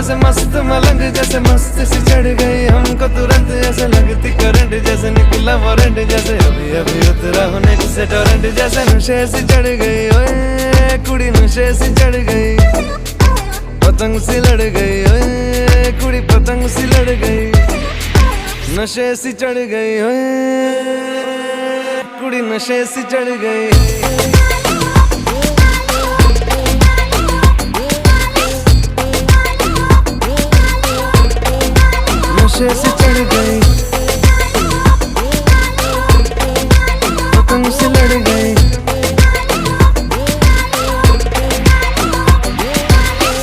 जैसे मस्त मलंग जैसे मस्त सी चढ़ गई हमको तुरंत, ऐसे लगती करंट जैसे निकला वारंट, जैसे अभी अभी उतरा होने से टोरेंट, जैसे नशे सी चढ़ गई ओए कुड़ी नशे सी चढ़ गई, पतंग सी लड़ गई ओए कुड़ी पतंग सी लड़ गई, नशे सी चढ़ गई ओए कुड़ी नशे सी चढ़ गई। नशे से चढ़ गई, पतंग से लड़ गई,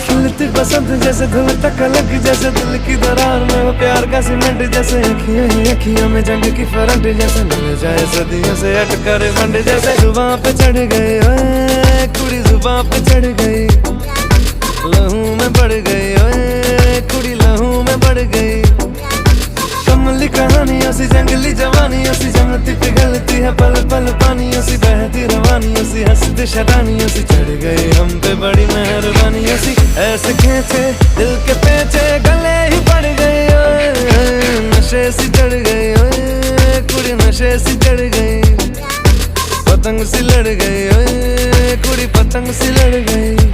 खिलती बसंत जैसे धुल तक अलग, जैसे दिल की दरार में वो प्यार का सीमेंट, जैसे अखियां ही अखियां में जंग की फरंट, जैसे मिल जाए सदियों से अटकर मंड, जैसे जुबां पे चढ़ गई ओए कुड़ी जुबां पे चढ़ गई, लहू में बढ़ गई ओए कुड़ी लहू में बढ़ गई, कमली कहानियों सी जंगली जवानियों सी जमती पिघलती है पल पल पानियों सी, बहती रवानियों सी हंसती शरानियों सी, चढ़ गई हम पे बड़ी मेहरबानियों सी, ऐसे खींचे दिल के पेचे गले ही पड़ गई ओए नशे सी चढ़ गई ओए कुड़ी नशे सी चढ़ गई, पतंग सी लड़ गई ओए कुड़ी पतंग सी लड़ गई।